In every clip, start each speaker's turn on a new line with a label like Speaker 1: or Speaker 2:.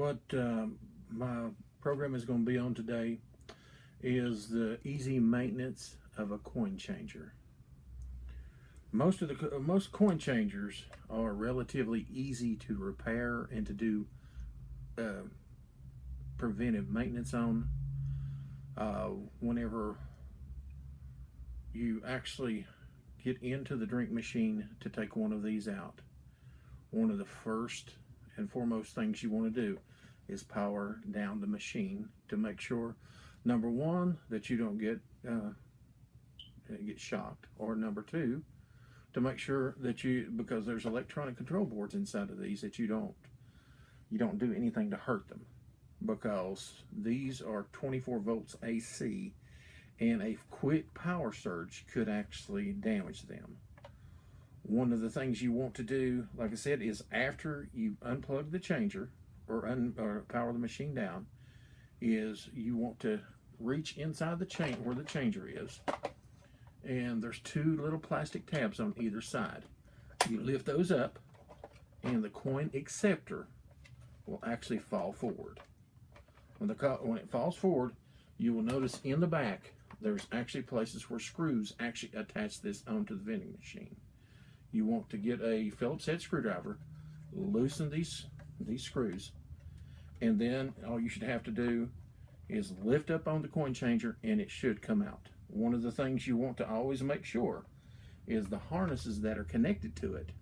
Speaker 1: what my program is going to be on today is the easy maintenance of a coin changer. Most coin changers are relatively easy to repair and to do preventive maintenance on. Whenever you actually get into the drink machine to take one of these out, one of the first and foremost things you want to do is power down the machine to make sure, number one, that you don't get shocked, or number two, to make sure that because there's electronic control boards inside of these, that you don't do anything to hurt them, because these are 24 volts AC and a quick power surge could actually damage them. One of the things you want to do, like I said, is after you unplug the changer or power the machine down, is you want to reach inside the chain where the changer is, and there's two little plastic tabs on either side. You lift those up and the coin acceptor will actually fall forward. When it falls forward, you will notice in the back there's actually places where screws actually attach this onto the vending machine. You want to get a Phillips head screwdriver, loosen these screws, and then all you should have to do is lift up on the coin changer and it should come out. One of the things you want to always make sure is the harnesses that are connected to it.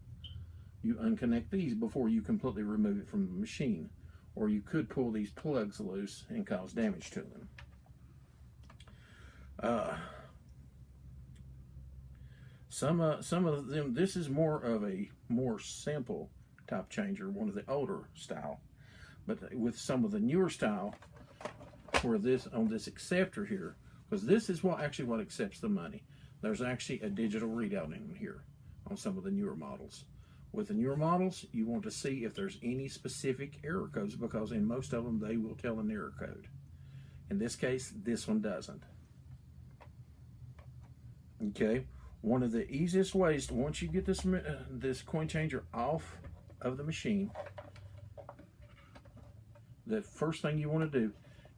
Speaker 1: You unconnect these before you completely remove it from the machine, or you could pull these plugs loose and cause damage to them. Some of them, this is more of a more simple type changer, one of the older style, but with some of the newer style, where this on this acceptor here, because this is what accepts the money. There's actually a digital readout in here on some of the newer models. With the newer models, you want to see if there's any specific error codes, because in most of them they will tell an error code. In this case, this one doesn't. Okay, one of the easiest ways, once you get this coin changer off of the machine, the first thing you want to do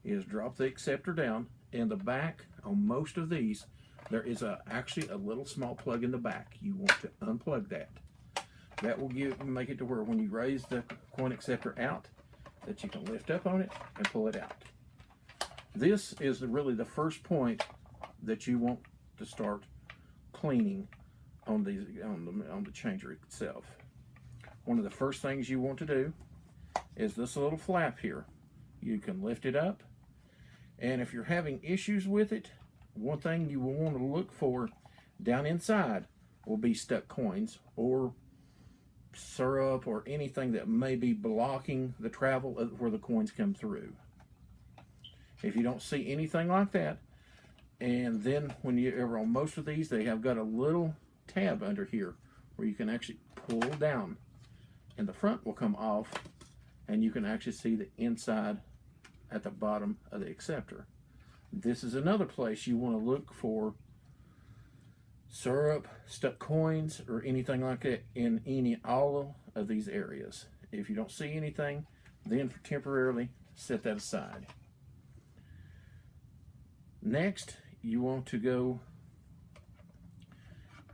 Speaker 1: is drop the acceptor down. In the back on most of these, there is actually a little small plug in the back. You want to unplug that. That will make it to where when you raise the coin acceptor out, that you can lift up on it and pull it out. This is really the first point that you want to start cleaning on the changer itself. One of the first things you want to do is this little flap here. You can lift it up, and if you're having issues with it, one thing you will want to look for down inside will be stuck coins or syrup or anything that may be blocking the travel of where the coins come through. If you don't see anything like that, and then when you're on most of these, they have got a little tab under here where you can actually pull down, and the front will come off, and you can actually see the inside at the bottom of the acceptor. This is another place you want to look for syrup, stuck coins, or anything like that in all of these areas. If you don't see anything, then temporarily set that aside. Next, you want to go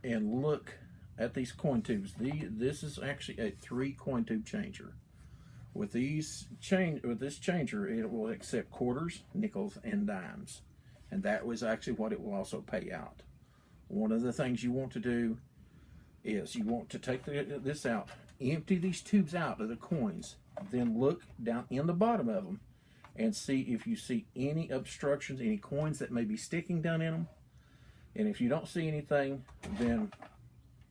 Speaker 1: and look at these coin tubes. This is actually a 3 coin tube changer. With this changer, it will accept quarters, nickels, and dimes, and that was actually what it will also pay out. One of the things you want to do is you want to take this out, empty these tubes out of the coins, then look down in the bottom of them and see if you see any obstructions, any coins that may be sticking down in them. And if you don't see anything, then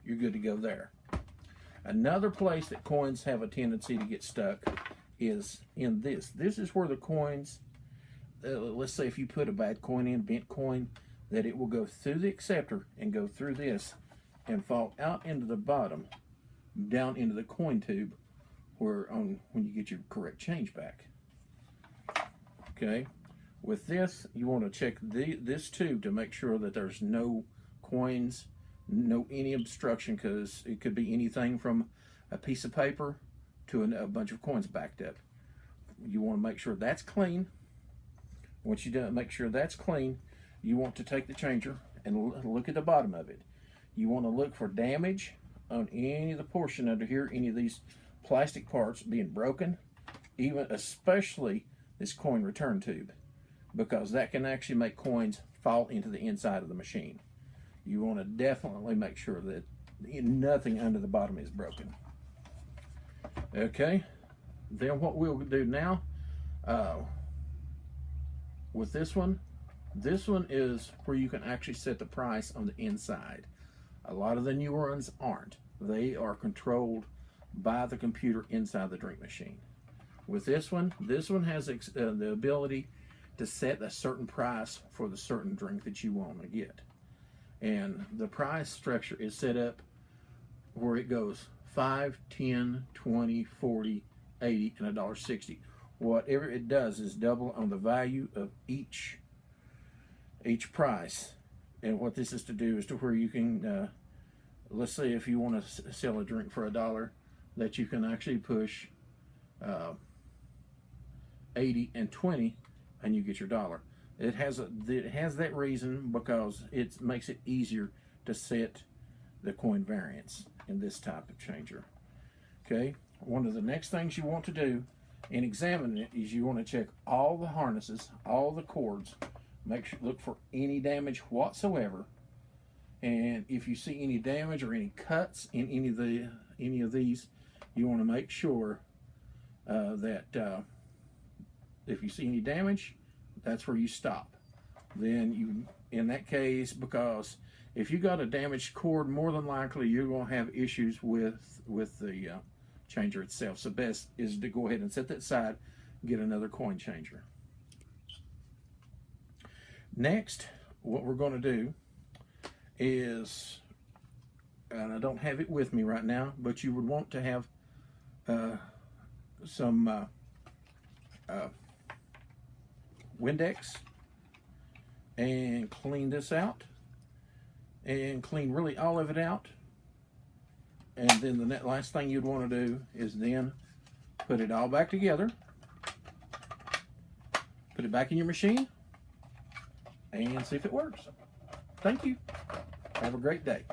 Speaker 1: you're good to go there. Another place that coins have a tendency to get stuck is in this. This is where the coins, let's say if you put a bad coin in, bent coin, that it will go through the acceptor and go through this and fall out into the bottom, down into the coin tube, when you get your correct change back. Okay, with this, you want to check this tube to make sure that there's no coins, any obstruction, because it could be anything from a piece of paper to a bunch of coins backed up. you want to make sure that's clean. Once you make sure that's clean, you want to take the changer and look at the bottom of it. You want to look for damage on any of the portion under here, any of these plastic parts being broken, even especially this coin return tube, because that can actually make coins fall into the inside of the machine. You want to definitely make sure that nothing under the bottom is broken. Okay, then what we'll do now with this one is where you can actually set the price on the inside. A lot of the newer ones aren't. They are controlled by the computer inside the drink machine. With this one has the ability to set a certain price for the certain drink that you want to get. And the price structure is set up where it goes 5, 10, 20, 40, 80, and $1.60. Whatever it does is double on the value of each price. And what this is to do is to where you can, let's say if you want to sell a drink for $1, that you can actually push 80 and 20 and you get your dollar. It has that reason because it makes it easier to set the coin variance in this type of changer. Okay, one of the next things you want to do in examining it is you want to check all the harnesses, all the cords, look for any damage whatsoever, and if you see any damage or any cuts in any of these, you want to make sure that if you see any damage, that's where you stop. Then you, in that case, because if you got a damaged cord, more than likely you're going to have issues with the changer itself. So best is to go ahead and set that aside, get another coin changer. Next, what we're going to do is, and I don't have it with me right now, but you would want to have some Windex and clean this out and clean really all of it out. And then the last thing you'd want to do is then put it all back together, put it back in your machine, and see if it works. Thank you. Have a great day.